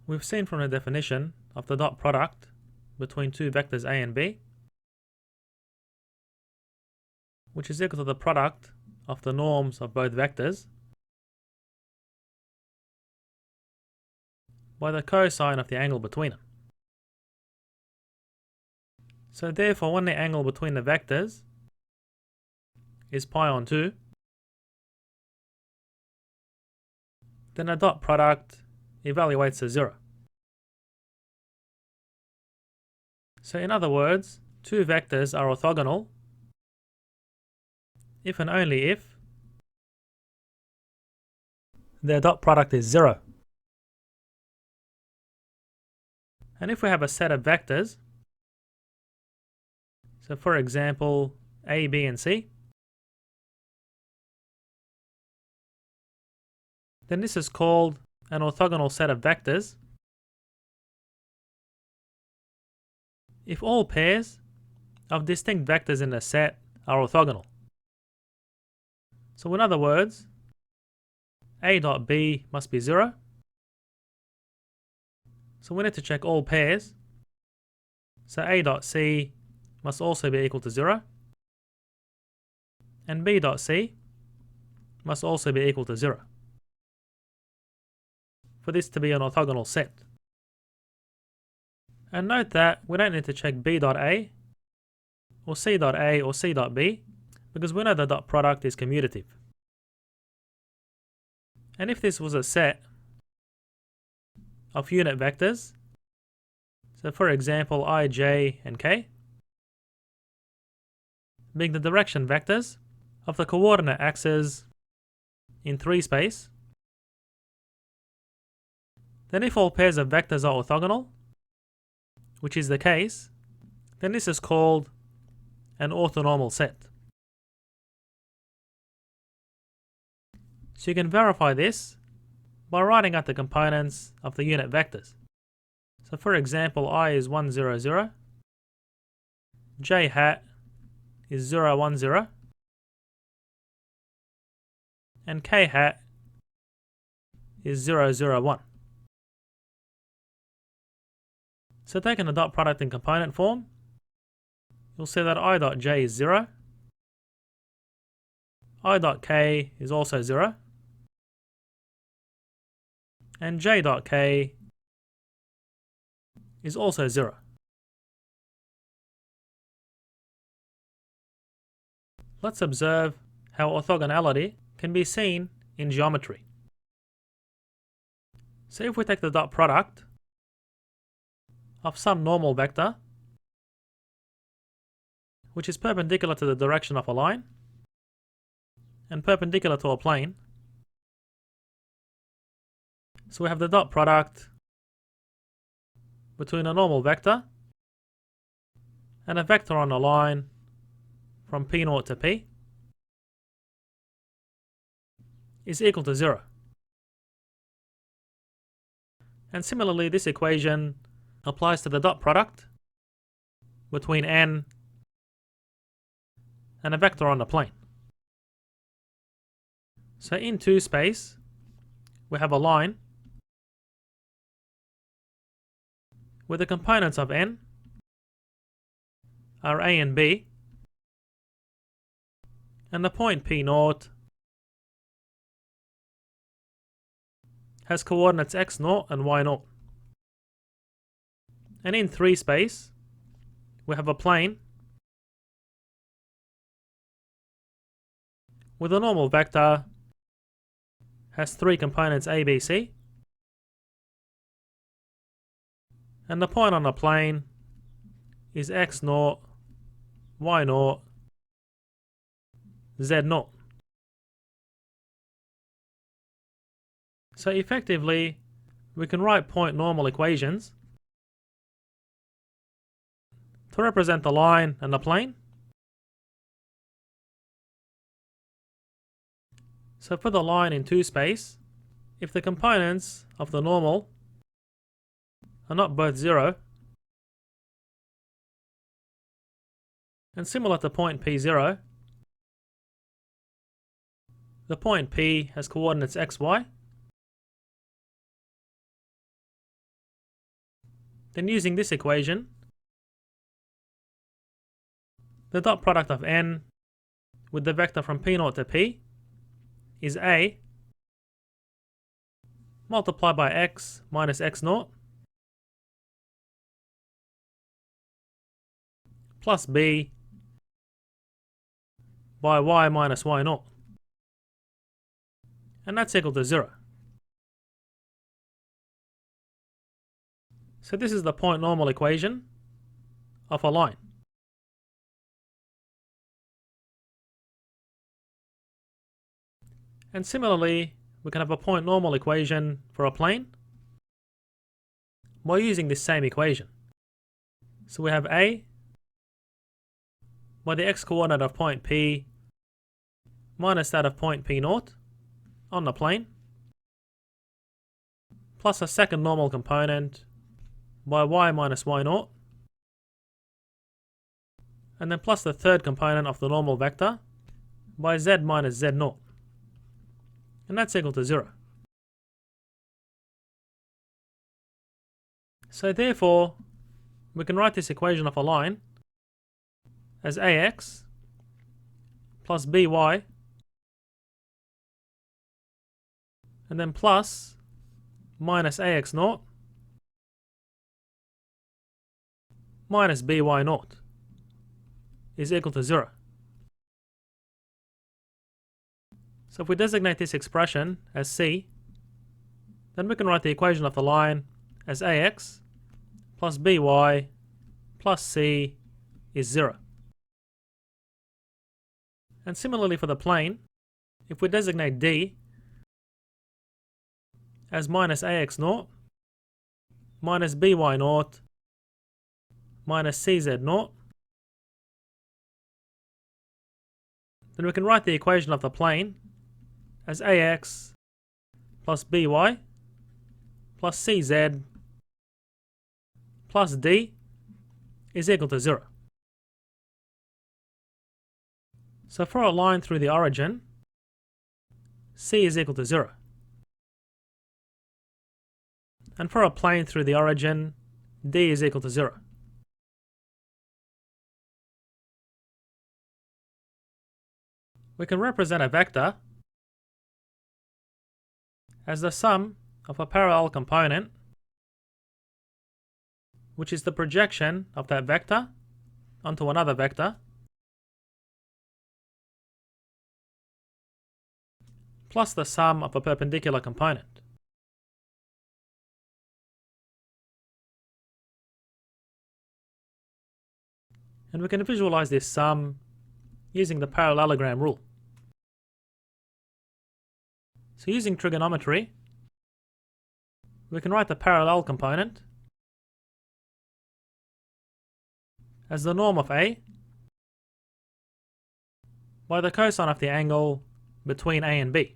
We've seen from the definition of the dot product between two vectors a and b, which is equal to the product of the norms of both vectors by the cosine of the angle between them. So therefore, when the angle between the vectors is pi on 2, then the dot product evaluates to 0. So in other words, two vectors are orthogonal if and only if their dot product is 0. And if we have a set of vectors, so for example a, b and c, then this is called an orthogonal set of vectors if all pairs of distinct vectors in the set are orthogonal. So in other words, a dot b must be 0. So we need to check all pairs. So a dot c must also be equal to 0. And b dot c must also be equal to 0 for this to be an orthogonal set. And note that we don't need to check b dot a or c dot a or c dot b because we know the dot product is commutative. And if this was a set of unit vectors, so for example I, j and k, being the direction vectors of the coordinate axes in 3 space, then if all pairs of vectors are orthogonal, which is the case, then this is called an orthonormal set. So you can verify this by writing out the components of the unit vectors. So for example, I is 1, 0, 0, j hat is 0, 1, 0, and k hat is 0, 0, 1. So taking the dot product in component form, you'll see that I dot j is 0, I dot k is also 0, and j dot k is also 0. Let's observe how orthogonality can be seen in geometry. So if we take the dot product of some normal vector which is perpendicular to the direction of a line and perpendicular to a plane, so we have the dot product between a normal vector and a vector on a line from P0 to P is equal to 0. And similarly, this equation applies to the dot product between n and a vector on the plane. So in 2 space, we have a line where the components of n are a and b, and the point P0 has coordinates x0 and y0. And in 3 space, we have a plane where the normal vector has 3 components a, b, c, and the point on the plane is x0, y0, z0. So effectively, we can write point normal equations to represent the line and the plane. So for the line in 2 space, if the components of the normal are not both 0, and similar to point P0, the point P has coordinates x, y, Then using this equation, the dot product of n with the vector from p0 to p is a multiplied by x minus x0 plus b by y minus y0. And that's equal to 0. So this is the point normal equation of a line. And similarly, we can have a point normal equation for a plane by using this same equation. So we have a by the x coordinate of point P minus that of point P0 on the plane, plus a second normal component by y minus y0, and then plus the third component of the normal vector by z minus z0. And that's equal to 0. So therefore, we can write this equation of a line as ax plus by and then plus minus ax0 minus by0 is equal to 0. So if we designate this expression as c, then we can write the equation of the line as ax plus by plus c is 0. And similarly for the plane, if we designate d as minus ax0 minus by0 minus cz0, then we can write the equation of the plane as ax plus by plus cz plus d is equal to 0. So for a line through the origin, c is equal to 0. And for a plane through the origin, d is equal to 0. We can represent a vector as the sum of a parallel component, which is the projection of that vector onto another vector, plus the sum of a perpendicular component. And we can visualize this sum using the parallelogram rule. So using trigonometry, we can write the parallel component as the norm of a by the cosine of the angle between a and b.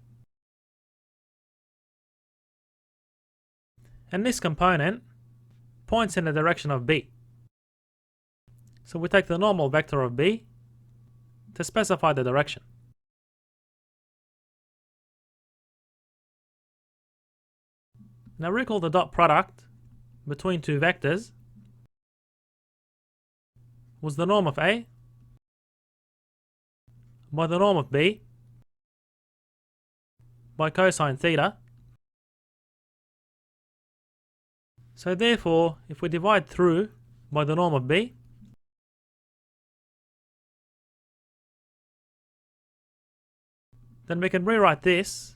And this component points in the direction of b. So we take the normal vector of b to specify the direction. Now recall the dot product between two vectors was the norm of a by the norm of b by cosine theta. So therefore, if we divide through by the norm of b, then we can rewrite this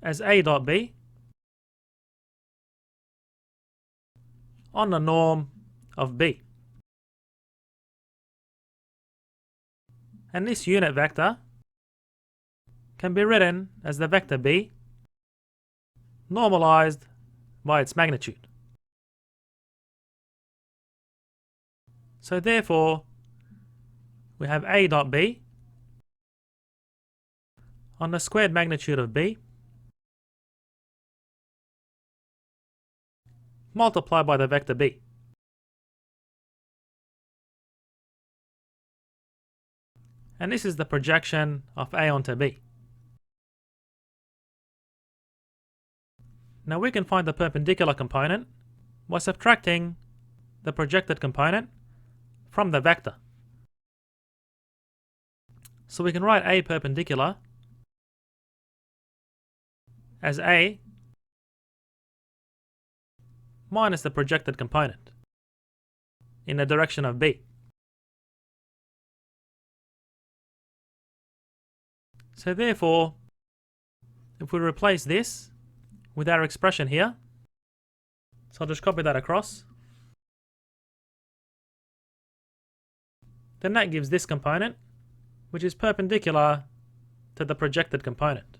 as a dot b on the norm of b. And this unit vector can be written as the vector b normalized by its magnitude. So therefore, we have a dot b on the squared magnitude of b multiplied by the vector b. And this is the projection of a onto b. Now we can find the perpendicular component by subtracting the projected component from the vector. So we can write A perpendicular as A minus the projected component in the direction of B. So therefore, if we replace this with our expression here, so I'll just copy that across, then that gives this component, which is perpendicular to the projected component.